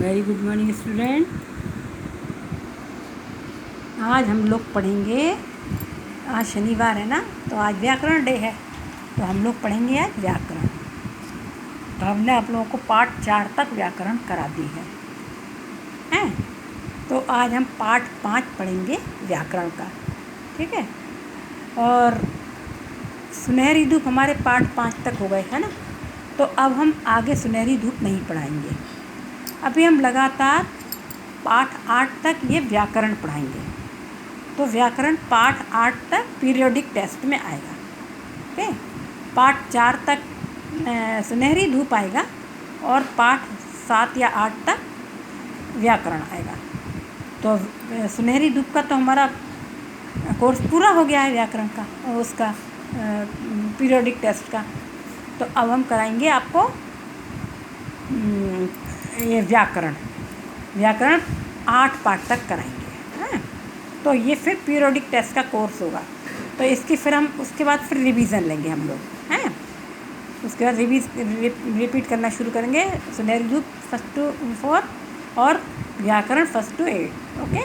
Very good morning student. आज हम लोग पढ़ेंगे, आज शनिवार है ना, तो आज व्याकरण डे है, तो हम लोग पढ़ेंगे आज व्याकरण। तो हमने आप लोगों को पाठ 4 तक व्याकरण करा दी है, हैं? तो आज हम पाठ 5 पढ़ेंगे व्याकरण का, ठीक है। और सुनहरी धूप हमारे पाठ 5 तक हो गए है ना, तो अब हम आगे सुनहरी धूप नहीं पढ़ाएंगे। अभी हम लगातार पाठ 8 तक ये व्याकरण पढ़ाएंगे। तो व्याकरण पाठ 8 तक पीरियोडिक टेस्ट में आएगा, ओके। पाठ 4 तक सुनहरी धूप आएगा और पाठ 7 या 8 तक व्याकरण आएगा। तो सुनहरी धूप का तो हमारा कोर्स पूरा हो गया है व्याकरण का, उसका पीरियोडिक टेस्ट का। तो अब हम कराएंगे आपको ये व्याकरण 8 पाठ तक कराएंगे, हैं? तो ये फिर पीरियोडिक टेस्ट का कोर्स होगा। तो इसकी फिर हम उसके बाद फिर रिवीजन लेंगे हम लोग, हैं? उसके बाद रिपीट करना शुरू करेंगे। सुनहरी धूप 1 to 4 और व्याकरण 1 to 8, ओके।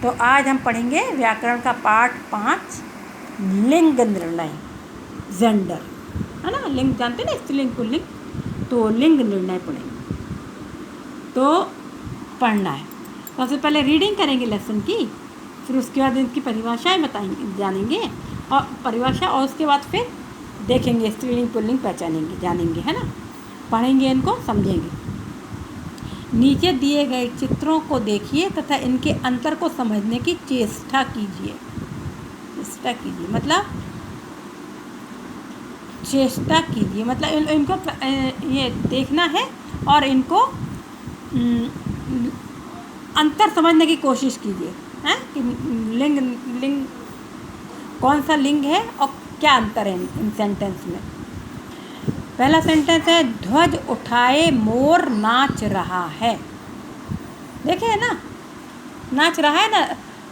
तो आज हम पढ़ेंगे व्याकरण का पाठ 5, लिंग निर्णय, जेंडर, है ना। लिंग जानते हैं ना, स्त्रीलिंग पुल्लिंग, तो लिंग निर्णय पढ़ेंगे। तो पढ़ना है, सबसे पहले रीडिंग करेंगे लेसन की, फिर उसके बाद इनकी परिभाषाएं बताएंगे, जानेंगे और परिभाषा, और उसके बाद फिर देखेंगे स्त्रीलिंग पुल्लिंग पहचानेंगे, जानेंगे, है ना। पढ़ेंगे, इनको समझेंगे। नीचे दिए गए चित्रों को देखिए तथा इनके अंतर को समझने की चेष्टा कीजिए। चेष्टा कीजिए मतलब इनको ये देखना है और इनको अंतर समझने की कोशिश कीजिए, हैं, कि लिंग कौन सा लिंग है और क्या अंतर है इन सेंटेंस में। पहला सेंटेंस है, ध्वज उठाए मोर नाच रहा है। देखे ना, नाच रहा है ना,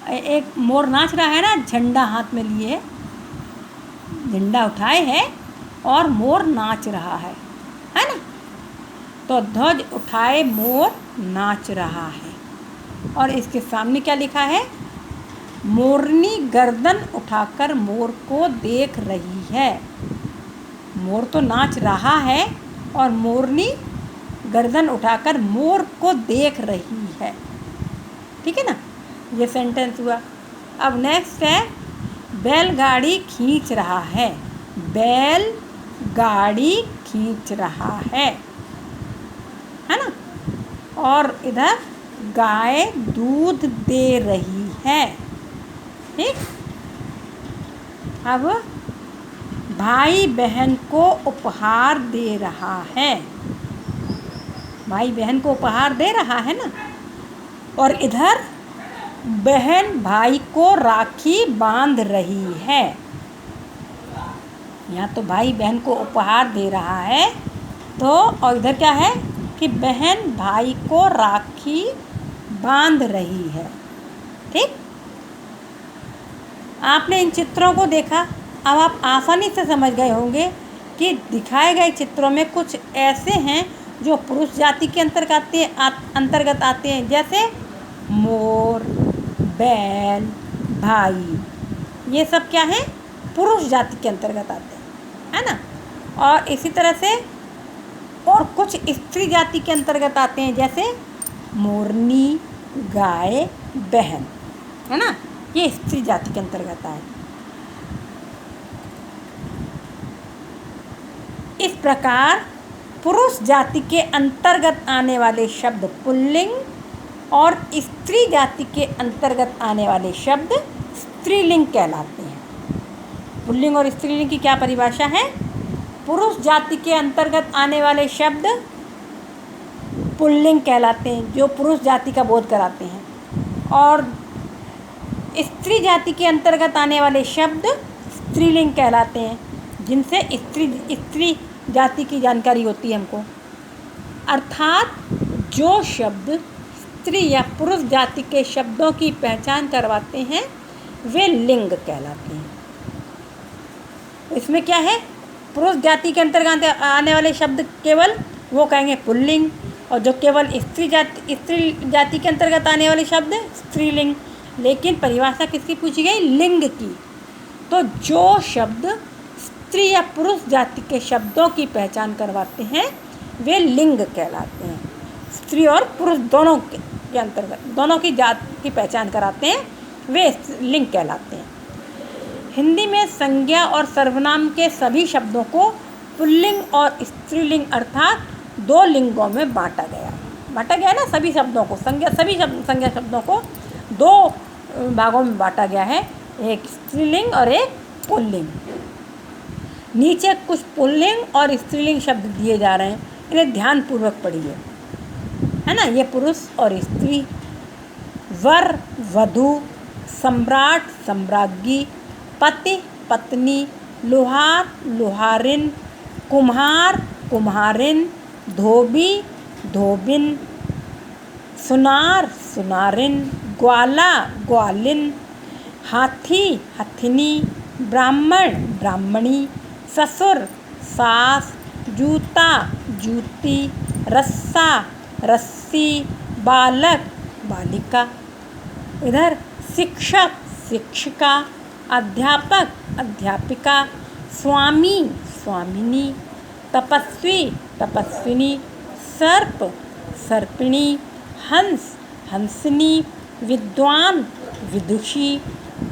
एक मोर नाच रहा है ना, झंडा हाथ में लिए, झंडा उठाए है और मोर नाच रहा है ना। तो ध्वज उठाए मोर नाच रहा है। और इसके सामने क्या लिखा है, मोरनी गर्दन उठाकर मोर को देख रही है। मोर तो नाच रहा है और मोरनी गर्दन उठाकर मोर को देख रही है, ठीक है ना। ये सेंटेंस हुआ। अब नेक्स्ट है, बैलगाड़ी खींच रहा है। बैलगाड़ी खींच रहा है ना। और इधर गाय दूध दे रही है, ठीक। अब भाई बहन को उपहार दे रहा है। भाई बहन को उपहार दे रहा है ना। और इधर बहन भाई को राखी बांध रही है। यहाँ तो भाई बहन को उपहार दे रहा है, तो और इधर क्या है कि बहन भाई को राखी बांध रही है, ठीक। आपने इन चित्रों को देखा, अब आप आसानी से समझ गए होंगे कि दिखाए गए चित्रों में कुछ ऐसे हैं जो पुरुष जाति के अंतर्गत आते हैं, जैसे मोर, बैल, भाई, ये सब क्या है, पुरुष जाति के अंतर्गत आते हैं, है ना। और इसी तरह से और कुछ स्त्री जाति के अंतर्गत आते हैं, जैसे मोरनी, गाय, बहन, है ना। ये स्त्री जाति के अंतर्गत आए। इस प्रकार पुरुष जाति के अंतर्गत आने वाले शब्द पुल्लिंग और स्त्री जाति के अंतर्गत आने वाले शब्द स्त्रीलिंग कहलाते हैं। पुल्लिंग और स्त्रीलिंग की क्या परिभाषा है? पुरुष जाति के अंतर्गत आने वाले शब्द पुल्लिंग कहलाते हैं, जो पुरुष जाति का बोध कराते हैं, और स्त्री जाति के अंतर्गत आने वाले शब्द स्त्रीलिंग कहलाते हैं, जिनसे स्त्री जाति की जानकारी होती है हमको। अर्थात जो शब्द स्त्री या पुरुष जाति के शब्दों की पहचान करवाते हैं वे लिंग कहलाते हैं। इसमें क्या है, पुरुष जाति के अंतर्गत आने वाले शब्द केवल वो कहेंगे पुल्लिंग, और जो केवल स्त्री जाति के अंतर्गत आने वाले शब्द है स्त्रीलिंग। लेकिन परिभाषा किसकी पूछी गई? लिंग की। तो जो शब्द स्त्री या पुरुष जाति के शब्दों की पहचान करवाते हैं वे लिंग कहलाते हैं। स्त्री और पुरुष दोनों के अंतर्गत दोनों की जाति की पहचान कराते हैं वे लिंग कहलाते हैं। हिंदी में संज्ञा और सर्वनाम के सभी शब्दों को पुल्लिंग और स्त्रीलिंग अर्थात दो लिंगों में बांटा गया ना। सभी शब्दों को संज्ञा शब्दों को दो भागों में बांटा गया है, एक स्त्रीलिंग और एक पुल्लिंग। नीचे कुछ पुल्लिंग और स्त्रीलिंग शब्द दिए जा रहे हैं, इन्हें ध्यानपूर्वक पढ़िए, है ना। ये पुरुष और स्त्री, वर वधू, सम्राट सम्राज्ञी, पति पत्नी, लोहार लोहारिन, कुम्हार कुम्हारिन, धोबी धोबिन, सुनार सुनारिन, ग्वाला ग्वालिन, हाथी हथिनी, ब्राह्मण ब्राह्मणी, ससुर सास, जूता जूती, रस्सा रस्सी, बालक बालिका। इधर शिक्षक शिक्षिका, अध्यापक अध्यापिका, स्वामी स्वामिनी, तपस्वी तपस्विनी, सर्प सर्पिणी, हंस हंसिनी, विद्वान विदुषी,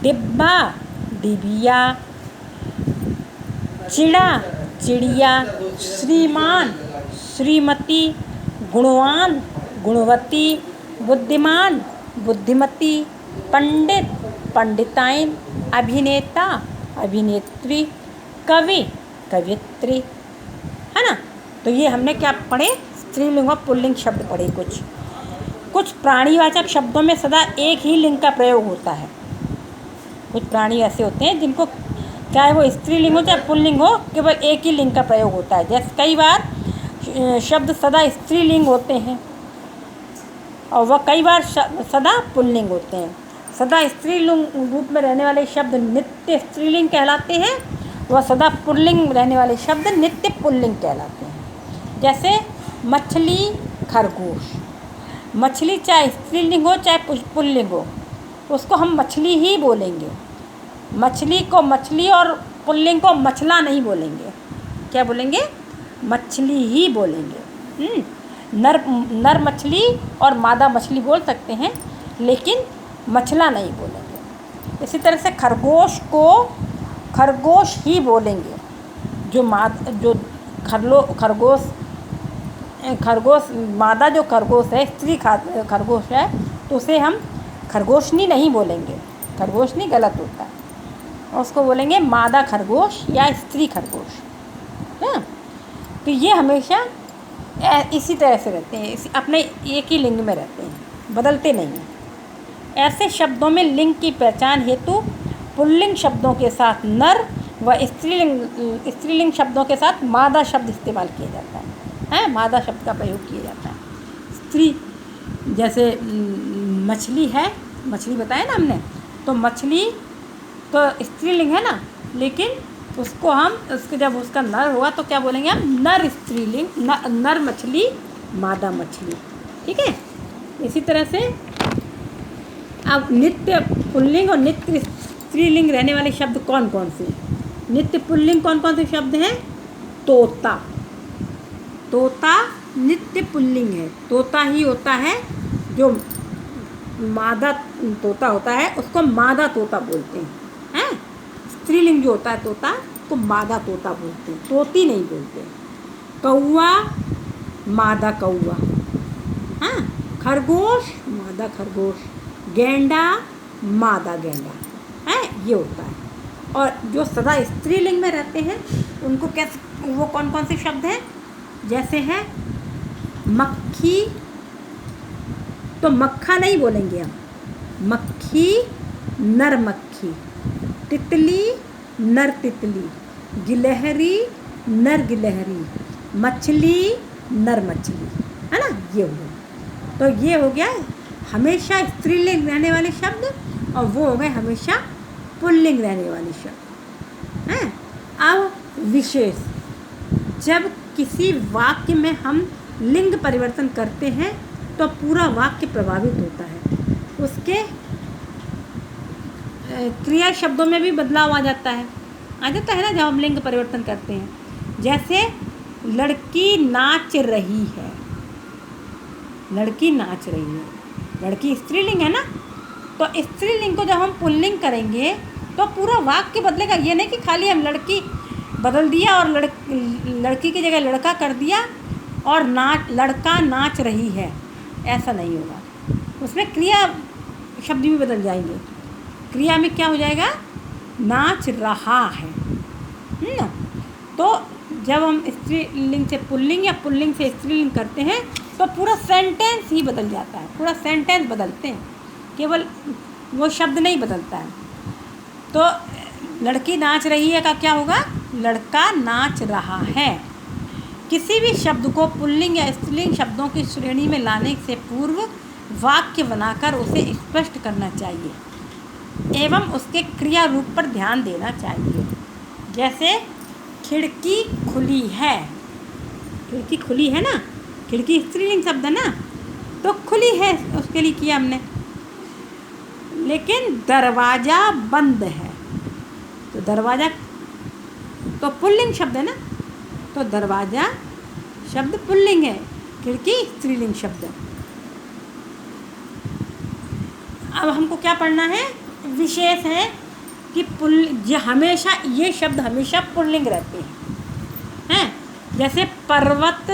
डिब्बा डिबिया, चिड़ा चिड़िया, श्रीमान श्रीमती, गुणवान गुणवती, बुद्धिमान बुद्धिमती, पंडित पंडिताइन, अभिनेता अभिनेत्री, कवि कवित्री, है ना। तो ये हमने क्या पढ़े? स्त्रीलिंग और पुल्लिंग शब्द पढ़े। कुछ प्राणीवाचक शब्दों में सदा एक ही लिंग का प्रयोग होता है। कुछ प्राणी ऐसे होते हैं जिनको चाहे वो स्त्रीलिंग हो चाहे पुल्लिंग हो, केवल एक ही लिंग का प्रयोग होता है। जैसे कई बार शब्द सदा स्त्रीलिंग होते हैं और वह कई बार सदा पुल्लिंग होते हैं। सदा स्त्रीलिंग रूप में रहने वाले शब्द नित्य स्त्रीलिंग कहलाते हैं, वह सदा पुल्लिंग रहने वाले शब्द नित्य पुल्लिंग कहलाते हैं। जैसे मछली खरगोश, मछली चाहे स्त्रीलिंग हो चाहे पुल्लिंग हो, उसको हम मछली ही बोलेंगे। मछली को मछली और पुल्लिंग को मछला नहीं बोलेंगे। क्या बोलेंगे? मछली ही बोलेंगे। नर मछली और मादा मछली बोल सकते हैं, लेकिन मछला नहीं बोलेंगे। इसी तरह से खरगोश को खरगोश ही बोलेंगे। जो खरगोश मादा जो खरगोश है, स्त्री खरगोश है, तो उसे हम खरगोशनी नहीं बोलेंगे। खरगोशनी गलत होता है, उसको बोलेंगे मादा खरगोश या स्त्री खरगोश, है। तो ये हमेशा इसी तरह से रहते हैं, अपने एक ही लिंग में रहते हैं, बदलते नहीं हैं। ऐसे शब्दों में लिंग की पहचान हेतु पुल्लिंग शब्दों के साथ नर व स्त्रीलिंग शब्दों के साथ मादा शब्द इस्तेमाल किया जाता है, मादा शब्द का प्रयोग किया जाता है। स्त्री जैसे मछली है, मछली बताया ना हमने, तो मछली तो स्त्रीलिंग है ना, लेकिन उसको हम जब उसका नर हुआ तो क्या बोलेंगे हम? नर स्त्रीलिंग, नर मछली मादा मछली, ठीक है। इसी तरह से अब नित्य पुल्लिंग और नित्य स्त्रीलिंग रहने वाले शब्द कौन कौन से? नित्य पुल्लिंग कौन कौन से शब्द हैं? तोता, तोता नित्य पुल्लिंग है। तोता ही होता है, जो मादा तोता होता है उसको मादा तोता बोलते हैं। स्त्रीलिंग जो होता है तोता को मादा तोता बोलते हैं, तोती नहीं बोलते। कौआ मादा कौआ, खरगोश मादा खरगोश, गेंडा मादा गेंडा, ये होता है। और जो सदा स्त्रीलिंग में रहते हैं उनको कैसे, वो कौन कौन से शब्द हैं? जैसे है मक्खी, तो मक्खा नहीं बोलेंगे हम, मक्खी नर मक्खी, तितली नर तितली, गिलहरी नर गिलहरी, मछली नर मछली, है ना। ये हो गया, तो ये हो गया हमेशा स्त्रीलिंग रहने वाले शब्द, और वो हो गए हमेशा पुल्लिंग रहने वाले शब्द, हैं। अब विशेष, जब किसी वाक्य में हम लिंग परिवर्तन करते हैं तो पूरा वाक्य प्रभावित होता है। उसके क्रिया शब्दों में भी बदलाव आ जाता है ना जब हम लिंग परिवर्तन करते हैं। जैसे लड़की नाच रही है, लड़की नाच रही है, लड़की स्त्रीलिंग है ना, तो स्त्रीलिंग को जब हम पुल्लिंग करेंगे तो पूरा वाक्य बदलेगा। ये नहीं कि खाली हम लड़की बदल दिया और लड़की की जगह लड़का कर दिया और लड़का नाच रही है, ऐसा नहीं होगा। उसमें क्रिया शब्द भी बदल जाएंगे। क्रिया में क्या हो जाएगा, नाच रहा है ना। तो जब हम स्त्रीलिंग से पुल्लिंग या पुल्लिंग से स्त्रीलिंग करते हैं तो पूरा सेंटेंस ही बदल जाता है, पूरा सेंटेंस बदलते हैं, केवल वो शब्द नहीं बदलता है। तो लड़की नाच रही है का क्या होगा, लड़का नाच रहा है। किसी भी शब्द को पुल्लिंग या स्त्रीलिंग शब्दों की श्रेणी में लाने से पूर्व वाक्य बनाकर उसे स्पष्ट करना चाहिए एवं उसके क्रिया रूप पर ध्यान देना चाहिए। जैसे खिड़की खुली है, खिड़की खुली है ना, खिड़की स्त्रीलिंग शब्द है ना, तो खुली है उसके लिए किया हमने। लेकिन दरवाज़ा बंद है, तो दरवाज़ा तो पुल्लिंग शब्द है ना, तो दरवाज़ा शब्द पुल्लिंग है, खिड़की स्त्रीलिंग शब्द। अब हमको क्या पढ़ना है, विशेष है कि हमेशा ये शब्द हमेशा पुल्लिंग रहते हैं। जैसे पर्वत,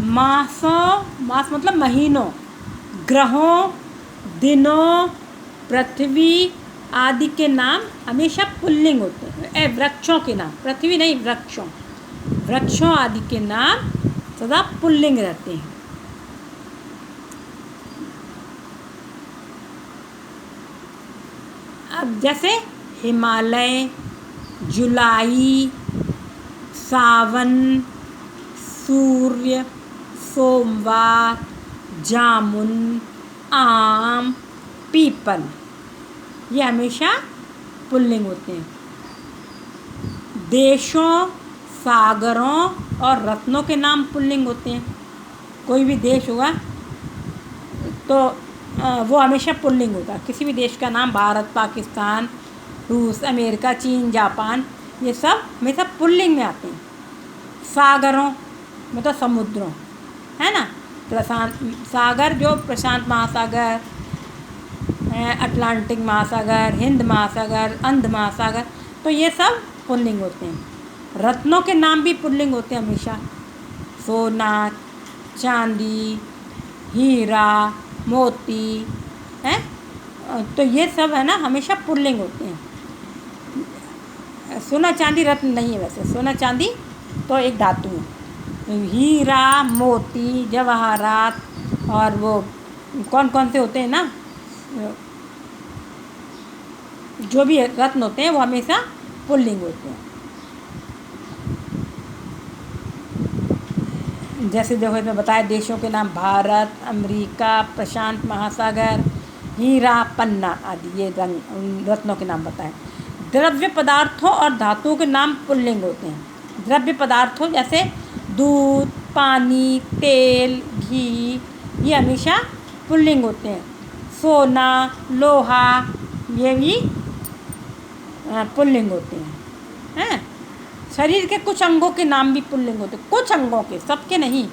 मासों, मास मतलब महीनों, ग्रहों, दिनों, पृथ्वी आदि के नाम हमेशा पुल्लिंग होते हैं। वृक्षों के नाम, पृथ्वी नहीं वृक्षों, वृक्षों आदि के नाम सदा पुल्लिंग रहते हैं। अब जैसे हिमालय, जुलाई, सावन, सूर्य, सोमवार, जामुन, आम, पीपल, ये हमेशा पुल्लिंग होते हैं। देशों, सागरों और रत्नों के नाम पुल्लिंग होते हैं। कोई भी देश होगा तो वो हमेशा पुल्लिंग होगा। किसी भी देश का नाम, भारत, पाकिस्तान, रूस, अमेरिका, चीन, जापान, ये सब हमेशा पुल्लिंग में आते हैं। सागरों मतलब समुद्रों, है ना, प्रशांत सागर जो प्रशांत महासागर, अटलांटिक महासागर, हिंद महासागर, अंध महासागर, तो ये सब पुल्लिंग होते हैं। रत्नों के नाम भी पुल्लिंग होते हैं हमेशा, सोना, चांदी, हीरा, मोती, हैं, तो ये सब है ना हमेशा पुल्लिंग होते हैं। सोना चांदी रत्न नहीं है, वैसे सोना चांदी तो एक धातु है। हीरा, मोती, जवाहरात और वो कौन कौन से होते हैं ना, जो भी रत्न होते हैं वो हमेशा पुल्लिंग होते हैं। जैसे देखो इसमें बताया देशों के नाम, भारत, अमेरिका, प्रशांत महासागर, हीरा, पन्ना आदि, ये रत्नों के नाम बताएं। द्रव्य पदार्थों और धातुओं के नाम पुल्लिंग होते हैं। द्रव्य पदार्थों जैसे दूध, पानी, तेल, घी, ये हमेशा पुल्लिंग होते हैं। सोना, लोहा, ये भी पुल्लिंग होते हैं। शरीर के कुछ अंगों के नाम भी पुल्लिंग होते हैं, कुछ अंगों के, सबके नहीं।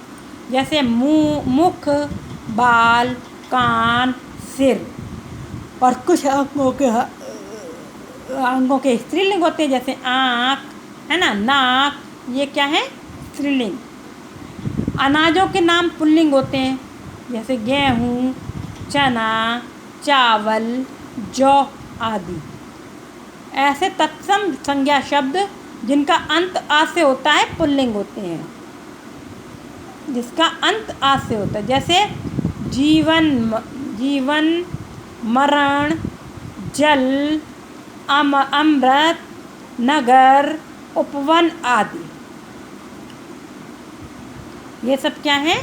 जैसे मुंह, मुख, बाल, कान, सिर, और कुछ अंगों के स्त्रीलिंग होते हैं, जैसे आँख, है ना, नाक, ये क्या है, स्त्रीलिंग। अनाजों के नाम पुल्लिंग होते हैं, जैसे गेहूँ, चना, चावल, जौ आदि। ऐसे तत्सम संज्ञा शब्द जिनका अंत आ से होता है पुल्लिंग होते हैं, जिसका अंत आ से होता है। जैसे जीवन, मरण, जल, अमृत, नगर, उपवन आदि, ये सब क्या है,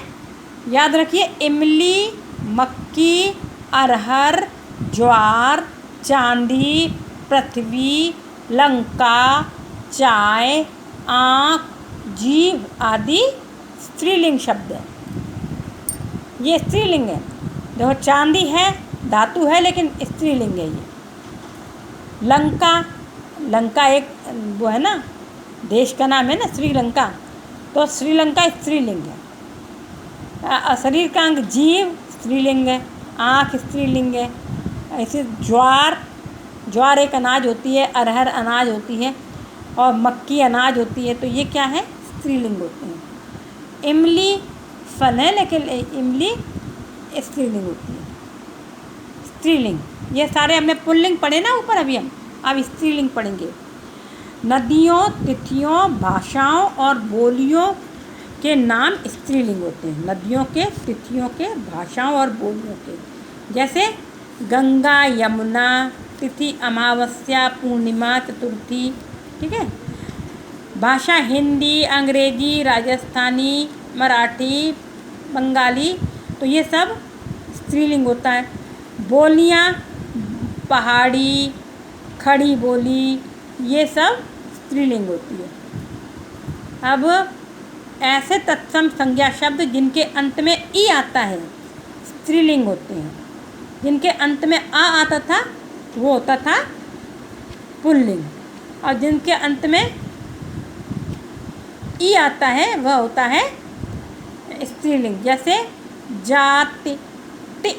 याद रखिए। इमली, मक्की, अरहर, ज्वार, चांदी, पृथ्वी, लंका, चाय, आँख, जीव आदि स्त्रीलिंग शब्द हैं। ये स्त्रीलिंग है। देखो चांदी है, धातु है, लेकिन स्त्रीलिंग है ये। लंका, लंका एक वो है ना, देश का नाम है ना श्रीलंका, तो श्रीलंका स्त्रीलिंग है। शरीर का अंग जीव स्त्रीलिंग है, आँख स्त्रीलिंग है। ऐसे ज्वार, ज्वार एक अनाज होती है, अरहर अनाज होती है, और मक्की अनाज होती है, तो ये क्या है, स्त्रीलिंग होते हैं। इमली फल है, लेकिन इमली स्त्रीलिंग होती है, स्त्रीलिंग। ये सारे हमने पुल्लिंग पढ़े ना ऊपर, अभी हम अब स्त्रीलिंग पढ़ेंगे। नदियों, तिथियों, भाषाओं और बोलियों के नाम स्त्रीलिंग होते हैं। नदियों के, तिथियों के, भाषाओं और बोलियों के। जैसे गंगा, यमुना, तिथि अमावस्या, पूर्णिमा, चतुर्थी। ठीक है। भाषा हिंदी, अंग्रेजी, राजस्थानी, मराठी, बंगाली, तो ये सब स्त्रीलिंग होता है। बोलियाँ पहाड़ी, खड़ी बोली, ये सब स्त्रीलिंग होती है। अब ऐसे तत्सम संज्ञा शब्द जिनके अंत में ई आता है स्त्रीलिंग होते हैं। जिनके अंत में आ आता था वो होता था पुल्लिंग, और जिनके अंत में ई आता है वह होता है स्त्रीलिंग। जैसे जाति, ति,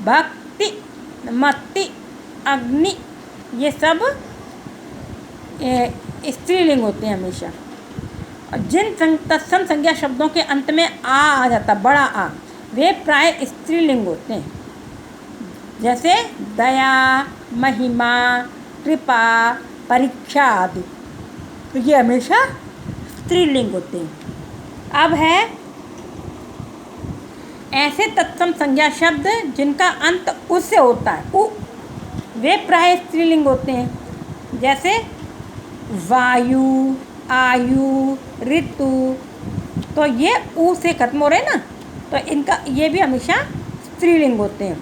भक्ति, मति, अग्नि, ये सब स्त्रीलिंग होते हैं हमेशा। और जिन तत्सम संज्ञा शब्दों के अंत में आ जाता, बड़ा आ, वे प्राय स्त्रीलिंग होते हैं। जैसे दया, महिमा, कृपा, परीक्षा आदि, तो ये हमेशा स्त्रीलिंग होते हैं। अब है ऐसे तत्सम संज्ञा शब्द जिनका अंत उ से होता है, उ, वे प्राय स्त्रीलिंग होते हैं। जैसे वायु, आयु, ऋतु, तो ये ऊ से खत्म हो रहे हैं ना, तो इनका ये भी हमेशा स्त्रीलिंग होते हैं।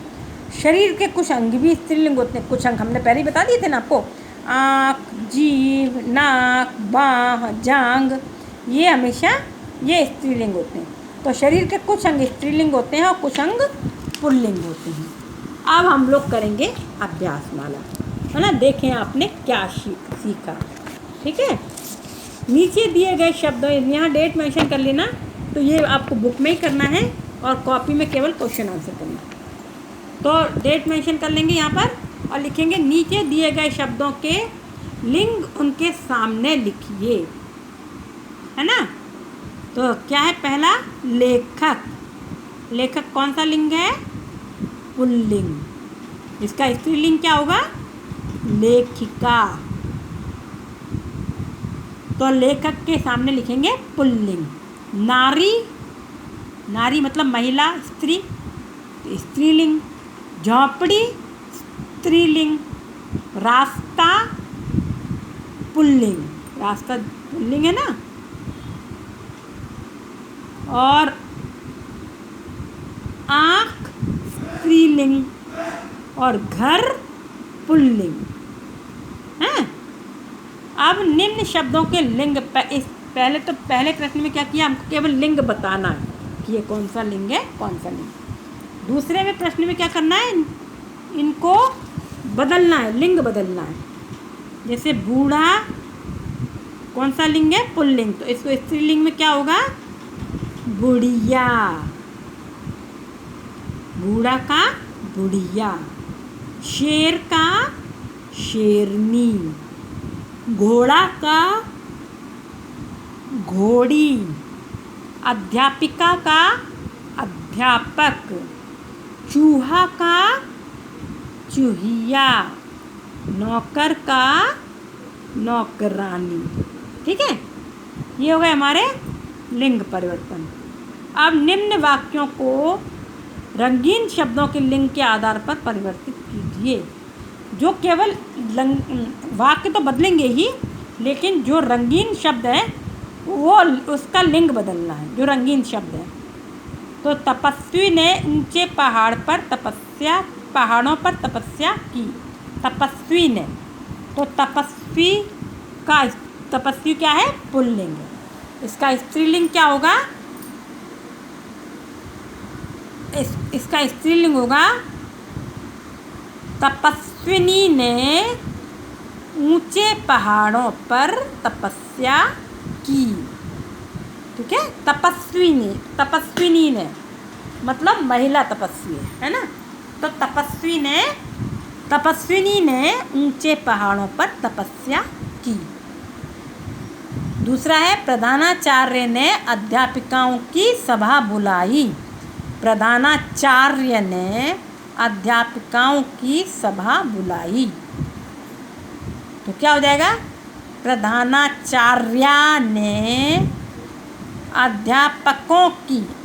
शरीर के कुछ अंग भी स्त्रीलिंग होते हैं। कुछ अंग हमने पहले ही बता दिए थे ना आपको, आँख, जीभ, नाक, बाँह, जांघ, ये हमेशा ये स्त्रीलिंग होते हैं। तो शरीर के कुछ अंग स्त्रीलिंग होते हैं और कुछ अंग पुल्लिंग होते हैं। अब हम लोग करेंगे अभ्यास माला, है ना। देखें आपने क्या सीखा। ठीक है। नीचे दिए गए शब्दों, यहाँ डेट मेंशन कर लेना, तो ये आपको बुक में ही करना है और कॉपी में केवल क्वेश्चन आंसर करना। तो डेट मेंशन कर लेंगे यहाँ पर और लिखेंगे नीचे दिए गए शब्दों के लिंग उनके सामने लिखिए, है ना। तो क्या है, पहला लेखक। लेखक कौन सा लिंग है, पुल्लिंग। इसका स्त्रीलिंग क्या होगा, लेखिका। तो लेखक के सामने लिखेंगे पुल्लिंग। नारी, नारी मतलब महिला, स्त्री, स्त्रीलिंग। झोंपड़ी स्त्रीलिंग। रास्ता पुल्लिंग, रास्ता पुल्लिंग है ना। और आँख स्त्रीलिंग और घर पुल्लिंग है। अब निम्न शब्दों के लिंग पहले प्रश्न में क्या किया, हमको केवल लिंग बताना है कि ये कौन सा लिंग है, कौन सा लिंग। दूसरे में प्रश्न में क्या करना है, इनको बदलना है, लिंग बदलना है। जैसे बूढ़ा कौन सा लिंग है, पुल्लिंग, तो इसको स्त्रीलिंग में क्या होगा, बुढ़िया। बूढ़ा का बुढ़िया। शेर का शेरनी। घोड़ा का घोड़ी। अध्यापिका का अध्यापक। चूहा का चूहिया। नौकर का नौकरानी। ठीक है, ये हो गए हमारे लिंग परिवर्तन। अब निम्न वाक्यों को रंगीन शब्दों के लिंग के आधार पर परिवर्तित कीजिए। जो केवल वाक्य तो बदलेंगे ही, लेकिन जो रंगीन शब्द है वो उसका लिंग बदलना है, जो रंगीन शब्द है। तो तपस्वी ने ऊंचे पहाड़ों पर तपस्या की। तपस्वी ने, तो तपस्वी क्या है, पुल्लिंग। इसका स्त्रीलिंग क्या होगा, इसका स्त्रीलिंग होगा तपस्विनी ने ऊंचे पहाड़ों पर तपस्या की। ठीक है, तपस्विनी ने मतलब महिला तपस्वी है ना। तो तपस्विनी ने ऊंचे पहाड़ों पर तपस्या की। दूसरा है प्रधानाचार्य ने अध्यापिकाओं की सभा बुलाई। प्रधानाचार्य ने अध्यापिकाओं की सभा बुलाई। तो क्या हो जाएगा? प्रधानाचार्या ने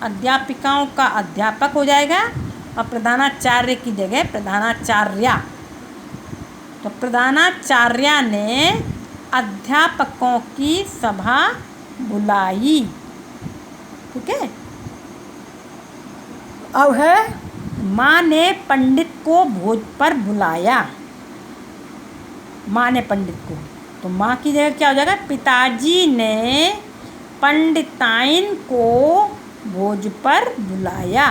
अध्यापिकाओं का अध्यापक हो जाएगा और प्रधानाचार्य की जगह प्रधानाचार्या। तो प्रधानाचार्या ने अध्यापकों की सभा बुलाई। ठीक है। अब है माँ ने पंडित को भोज पर बुलाया। माँ ने पंडित को, तो माँ की जगह क्या हो जाएगा? पिताजी ने पंडिताइन को भोज पर बुलाया।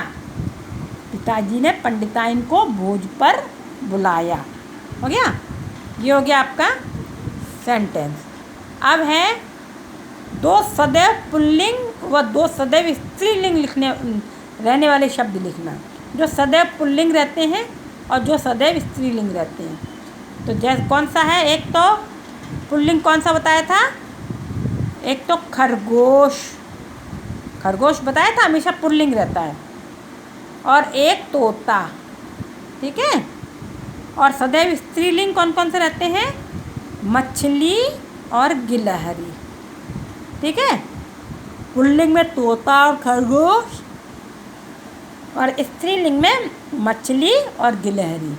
पिताजी ने पंडिताइन को भोज पर बुलाया। हो गया? ये हो गया आपका सेंटेंस। अब है दो सदैव पुल्लिंग व दो सदैव स्त्रीलिंग रहने वाले शब्द लिखना। जो सदैव पुल्लिंग रहते हैं और जो सदैव स्त्रीलिंग रहते हैं। तो जैसे कौन सा है? एक तो पुल्लिंग कौन सा बताया था? एक तो खरगोश बताया था, हमेशा पुल्लिंग रहता है। और एक तोता। ठीक है। और सदैव स्त्रीलिंग कौन कौन से रहते हैं? मछली और गिलहरी। ठीक है। पुल्लिंग में तोता और खरगोश और स्त्रीलिंग में मछली और गिलहरी।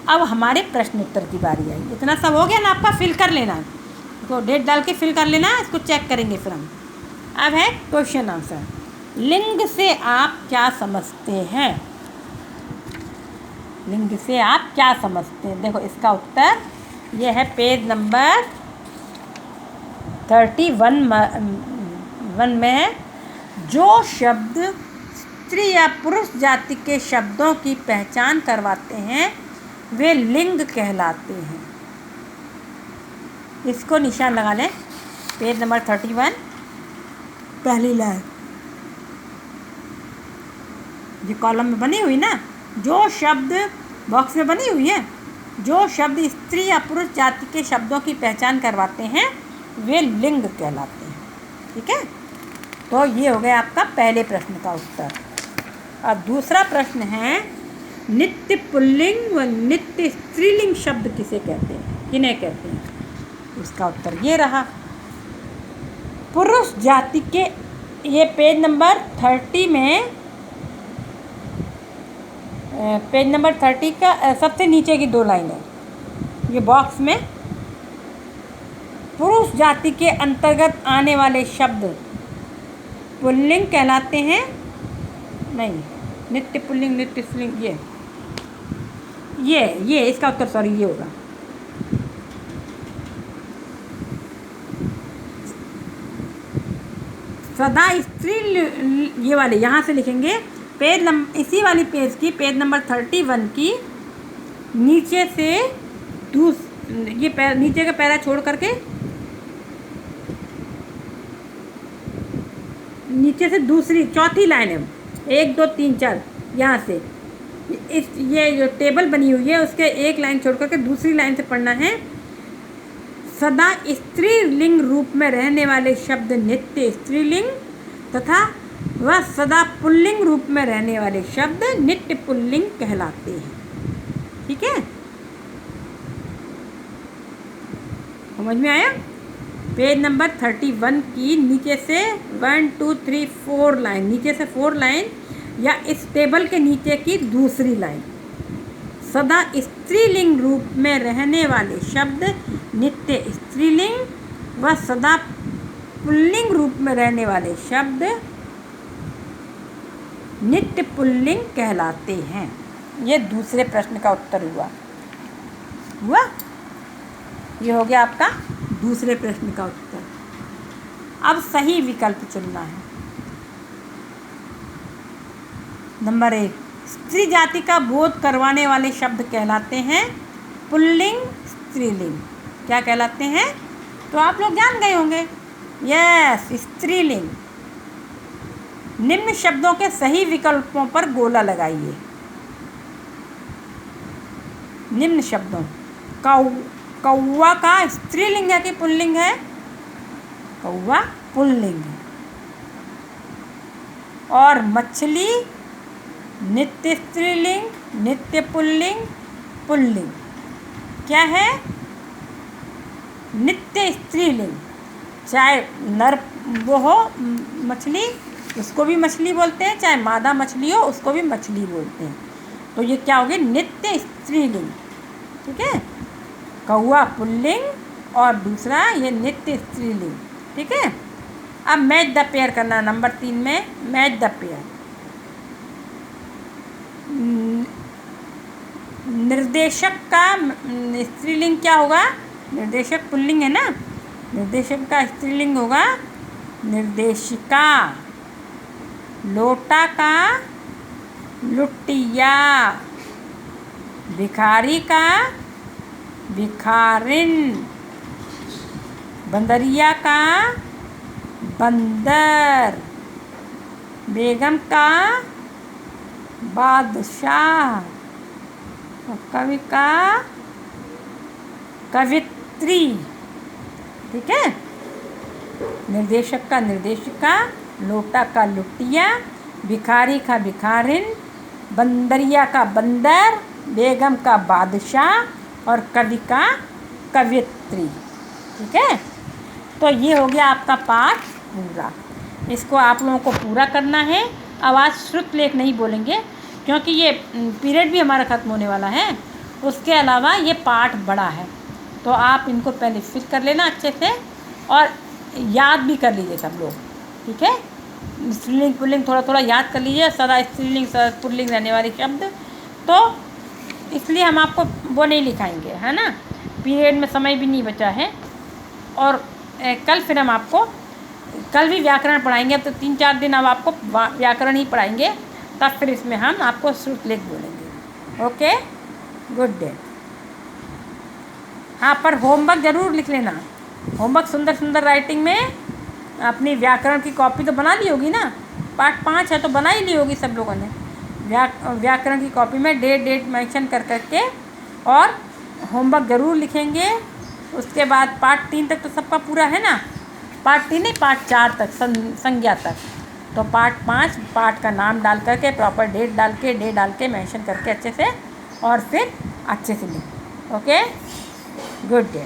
अब हमारे प्रश्न उत्तर की बारी आई। इतना सब हो गया ना आपका? फिल कर लेना, इसको डेट डाल के फिल कर लेना। इसको चेक करेंगे फिर हम। अब है क्वेश्चन आंसर। लिंग से आप क्या समझते हैं? लिंग से आप क्या समझते हैं? देखो इसका उत्तर ये है पेज नंबर 31 में है। जो शब्द स्त्री या पुरुष जाति के शब्दों की पहचान करवाते हैं वे लिंग कहलाते हैं। इसको निशान लगा लें। पेज नंबर 31 पहली लाइन, जो कॉलम में बनी हुई ना, जो शब्द बॉक्स में बनी हुई है, जो शब्द स्त्री या पुरुष जाति के शब्दों की पहचान करवाते हैं वे लिंग कहलाते हैं। ठीक है। तो ये हो गया आपका पहले प्रश्न का उत्तर। अब दूसरा प्रश्न है नित्य पुल्लिंग व नित्य स्त्रीलिंग शब्द किसे कहते हैं? किन्हें कहते हैं? उसका उत्तर ये रहा। पुरुष जाति के, ये पेज नंबर 30 में, पेज नंबर 30 का सबसे नीचे की 2 लाइन है। ये बॉक्स में पुरुष जाति के अंतर्गत आने वाले शब्द पुल्लिंग कहलाते हैं। नहीं, नित्य पुल्लिंग नित्य स्त्रीलिंग, ये इसका उत्तर सॉरी ये होगा। सदा स्त्री, ये वाले यहाँ से लिखेंगे। पेज नंबर, इसी वाली पेज की पेज नंबर 31 की नीचे से ये नीचे का पैरा छोड़ करके नीचे से दूसरी चौथी लाइन है, 1 2 3 4, यहाँ से ये जो टेबल बनी हुई है उसके एक लाइन छोड़ करके दूसरी लाइन से पढ़ना है। सदा स्त्रीलिंग रूप में रहने वाले शब्द नित्य स्त्रीलिंग तथा वह सदा पुल्लिंग रूप में रहने वाले शब्द नित्य पुल्लिंग कहलाते हैं। ठीक है, समझ में आया? पेज नंबर 31 की नीचे से 1 2 3 4 लाइन, नीचे से 4 लाइन या इस टेबल के नीचे की दूसरी लाइन, सदा स्त्रीलिंग रूप में रहने वाले शब्द नित्य स्त्रीलिंग व सदा पुल्लिंग रूप में रहने वाले शब्द नित्य पुल्लिंग कहलाते हैं। ये दूसरे प्रश्न का उत्तर हुआ। ये हो गया आपका दूसरे प्रश्न का उत्तर। अब सही विकल्प चुनना है। नंबर 1, स्त्री जाति का बोध करवाने वाले शब्द कहलाते हैं पुल्लिंग स्त्रीलिंग। क्या कहलाते हैं? तो आप लोग जान गए होंगे, यस, स्त्रीलिंग। निम्न शब्दों के सही विकल्पों पर गोला लगाइए। निम्न शब्दों, कौवा का स्त्रीलिंग है कि पुल्लिंग है? कौवा पुल्लिंग है। और मछली नित्य स्त्रीलिंग, नित्य पुल्लिंग, पुल्लिंग। क्या है? नित्य स्त्रीलिंग। चाहे नर वो हो मछली, उसको भी मछली बोलते हैं, चाहे मादा मछली हो उसको भी मछली बोलते हैं। तो ये क्या होगी? नित्य स्त्रीलिंग। ठीक है, कौवा पुल्लिंग और दूसरा ये नित्य स्त्रीलिंग। ठीक है, अब मैच द पेयर करना। नंबर 3 में मैच द पेयर। निर्देशक का स्त्रीलिंग क्या होगा? निर्देशक पुल्लिंग है ना, निर्देशक का स्त्रीलिंग होगा निर्देशिका। लोटा का लुटिया। भिखारी का भिखारिन। बंदरिया का बंदर। बेगम का बादशाह। और कवि का कवित्री। ठीक है, निर्देशक का निर्देशिका, लोटा का लुटिया, भिखारी का भिखारिन, बंदरिया का बंदर, बेगम का बादशाह और कवि का कवित्री। ठीक है, तो ये हो गया आपका पाठ पूरा। इसको आप लोगों को पूरा करना है। अब आज श्रुतलेख नहीं बोलेंगे क्योंकि ये पीरियड भी हमारा ख़त्म होने वाला है। उसके अलावा ये पाठ बड़ा है, तो आप इनको पहले फिर कर लेना अच्छे से और याद भी कर लीजिए सब लोग। ठीक है, स्त्रीलिंग पुल्लिंग थोड़ा थोड़ा याद कर लीजिए, सदा स्त्रीलिंग सदा पुल्लिंग रहने वाले शब्द। तो इसलिए हम आपको वो नहीं लिखाएंगे, है ना, पीरियड में समय भी नहीं बचा है। और कल फिर हम आपको कल भी व्याकरण पढ़ाएंगे। अब तो 3-4 दिन अब आपको व्याकरण ही पढ़ाएंगे, तब फिर इसमें हम आपको श्रुतलेख बोलेंगे। Okay, good day. हाँ, पर होमवर्क ज़रूर लिख लेना। होमवर्क सुंदर सुंदर राइटिंग में अपनी व्याकरण की कॉपी तो बना ली होगी ना, पार्ट 5 है तो बना ही ली होगी सब लोगों ने। व्याकरण की कॉपी में डेट मेंशन कर करके और होमवर्क ज़रूर लिखेंगे। उसके बाद पार्ट 3 तक तो सबका पूरा है ना, पार्ट 3 नहीं, पार्ट 4 तक, संज्ञा तक। तो पार्ट 5 पार्ट का नाम डाल करके, प्रॉपर डेट डाल के, डे डाल के मेंशन करके अच्छे से, और फिर अच्छे से लिखें। Okay, good day.